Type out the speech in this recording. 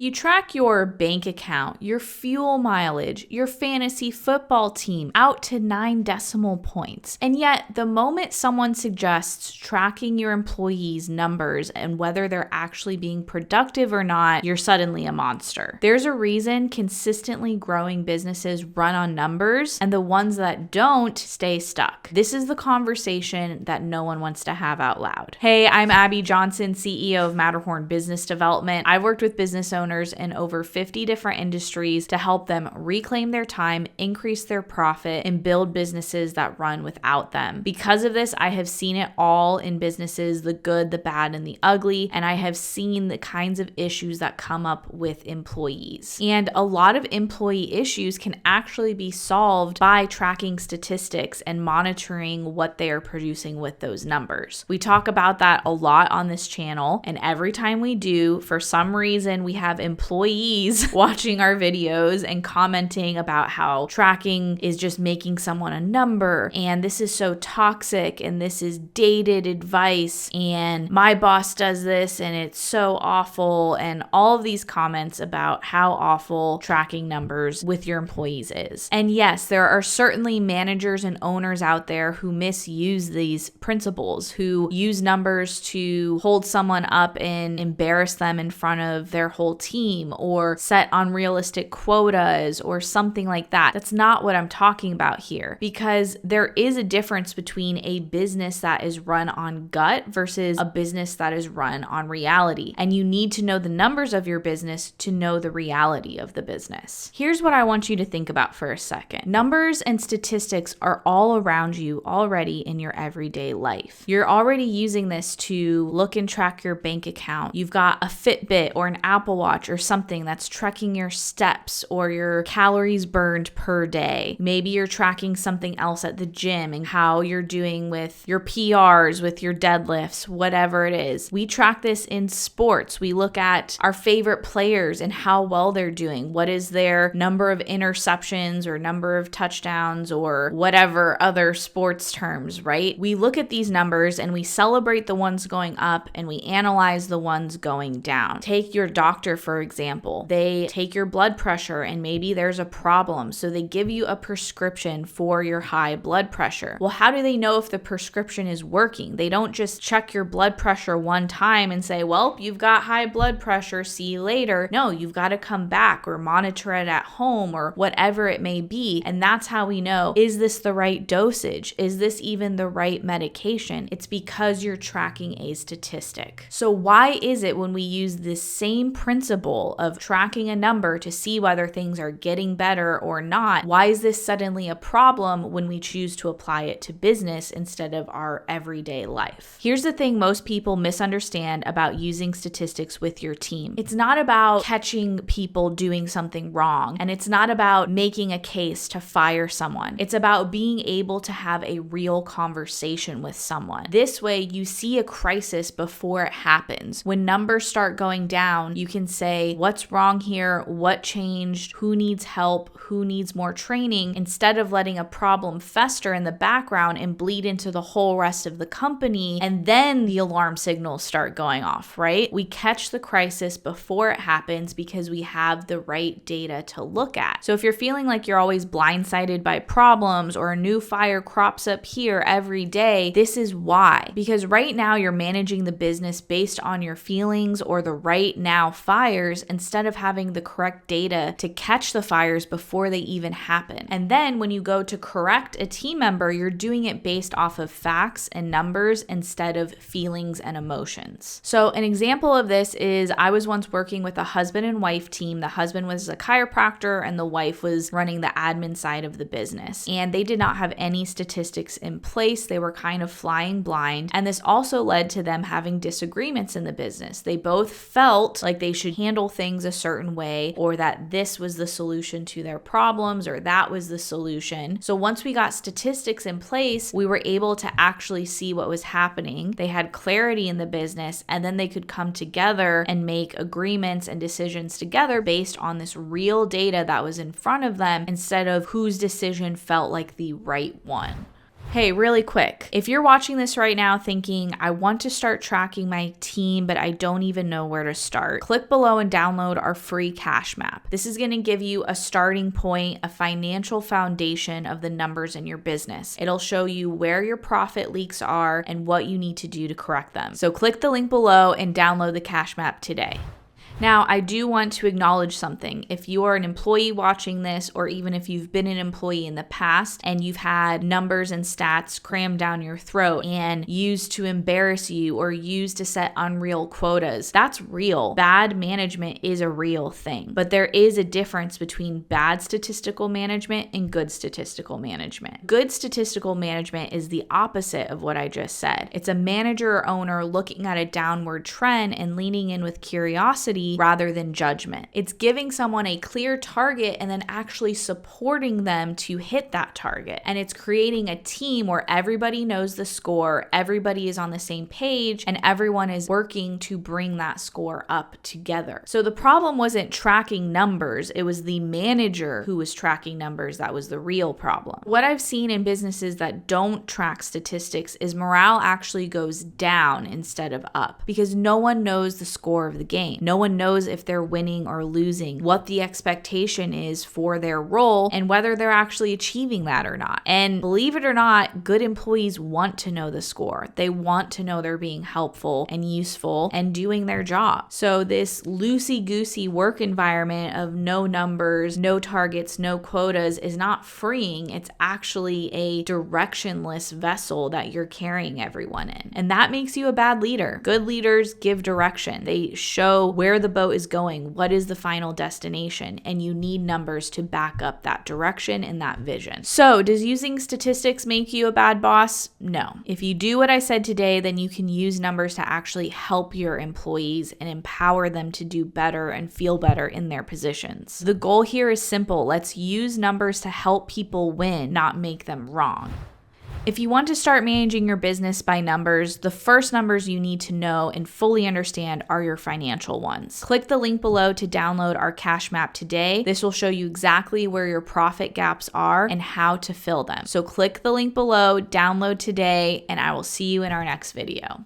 You track your bank account, your fuel mileage, your fantasy football team out to 9 decimal points. And yet, the moment someone suggests tracking your employees' numbers and whether they're actually being productive or not, you're suddenly a monster. There's a reason consistently growing businesses run on numbers, and the ones that don't stay stuck. This is the conversation that no one wants to have out loud. Hey, I'm Abby Johnson, CEO of Matterhorn Business Development. I've worked with business owners in over 50 different industries to help them reclaim their time, increase their profit, and build businesses that run without them. Because of this, I have seen it all in businesses, the good, the bad, and the ugly, and I have seen the kinds of issues that come up with employees. And a lot of employee issues can actually be solved by tracking statistics and monitoring what they are producing with those numbers. We talk about that a lot on this channel, and every time we do, for some reason, we have employees watching our videos and commenting about how tracking is just making someone a number, and this is so toxic, and this is dated advice, and my boss does this, and it's so awful, and all of these comments about how awful tracking numbers with your employees is. And yes, there are certainly managers and owners out there who misuse these principles, who use numbers to hold someone up and embarrass them in front of their whole team, or set unrealistic quotas or something like that. That's not what I'm talking about here, because there is a difference between a business that is run on gut versus a business that is run on reality. And you need to know the numbers of your business to know the reality of the business. Here's what I want you to think about for a second. Numbers and statistics are all around you already in your everyday life. You're already using this to look and track your bank account. You've got a Fitbit or an Apple Watch or something that's tracking your steps or your calories burned per day. Maybe you're tracking something else at the gym and how you're doing with your PRs, with your deadlifts, whatever it is. We track this in sports. We look at our favorite players and how well they're doing. What is their number of interceptions or number of touchdowns or whatever other sports terms, right? We look at these numbers and we celebrate the ones going up and we analyze the ones going down. Take your doctor, for example. They take your blood pressure and maybe there's a problem. So they give you a prescription for your high blood pressure. Well, how do they know if the prescription is working? They don't just check your blood pressure one time and say, well, you've got high blood pressure, see you later. No, you've got to come back or monitor it at home or whatever it may be. And that's how we know, is this the right dosage? Is this even the right medication? It's because you're tracking a statistic. So why is it when we use this same principle of tracking a number to see whether things are getting better or not, why is this suddenly a problem when we choose to apply it to business instead of our everyday life? Here's the thing most people misunderstand about using statistics with your team. It's not about catching people doing something wrong, and it's not about making a case to fire someone. It's about being able to have a real conversation with someone. This way, you see a crisis before it happens. When numbers start going down, you can say, what's wrong here? What changed? Who needs help? Who needs more training? Instead of letting a problem fester in the background and bleed into the whole rest of the company, and then the alarm signals start going off, right? We catch the crisis before it happens because we have the right data to look at. So if you're feeling like you're always blindsided by problems or a new fire crops up here every day, this is why. Because right now you're managing the business based on your feelings or the right now fires instead of having the correct data to catch the fires before they even happen. And then when you go to correct a team member, you're doing it based off of facts and numbers instead of feelings and emotions. So an example of this is I was once working with a husband and wife team. The husband was a chiropractor and the wife was running the admin side of the business. And they did not have any statistics in place. They were kind of flying blind. And this also led to them having disagreements in the business. They both felt like they should handle things a certain way, or that this was the solution to their problems, or that was the solution. So once we got statistics in place, we were able to actually see what was happening. They had clarity in the business, and then they could come together and make agreements and decisions together based on this real data that was in front of them instead of whose decision felt like the right one. Hey, really quick, if you're watching this right now thinking, I want to start tracking my team, but I don't even know where to start, click below and download our free cash map. This is going to give you a starting point, a financial foundation of the numbers in your business. It'll show you where your profit leaks are and what you need to do to correct them. So click the link below and download the cash map today. Now, I do want to acknowledge something. If you are an employee watching this, or even if you've been an employee in the past and you've had numbers and stats crammed down your throat and used to embarrass you or used to set unreal quotas, that's real. Bad management is a real thing. But there is a difference between bad statistical management and good statistical management. Good statistical management is the opposite of what I just said. It's a manager or owner looking at a downward trend and leaning in with curiosity rather than judgment. It's giving someone a clear target and then actually supporting them to hit that target. And it's creating a team where everybody knows the score, everybody is on the same page, and everyone is working to bring that score up together. So the problem wasn't tracking numbers, it was the manager who was tracking numbers that was the real problem. What I've seen in businesses that don't track statistics is morale actually goes down instead of up because no one knows the score of the game. No one knows if they're winning or losing, what the expectation is for their role, and whether they're actually achieving that or not. And believe it or not, good employees want to know the score. They want to know they're being helpful and useful and doing their job. So this loosey-goosey work environment of no numbers, no targets, no quotas is not freeing. It's actually a directionless vessel that you're carrying everyone in. And that makes you a bad leader. Good leaders give direction. They show where the boat is going, what is the final destination, and you need numbers to back up that direction and that vision. So, does using statistics make you a bad boss? No. If you do what I said today, then you can use numbers to actually help your employees and empower them to do better and feel better in their positions. The goal here is simple. Let's use numbers to help people win, not make them wrong. If you want to start managing your business by numbers, the first numbers you need to know and fully understand are your financial ones. Click the link below to download our cash map today. This will show you exactly where your profit gaps are and how to fill them. So click the link below, download today, and I will see you in our next video.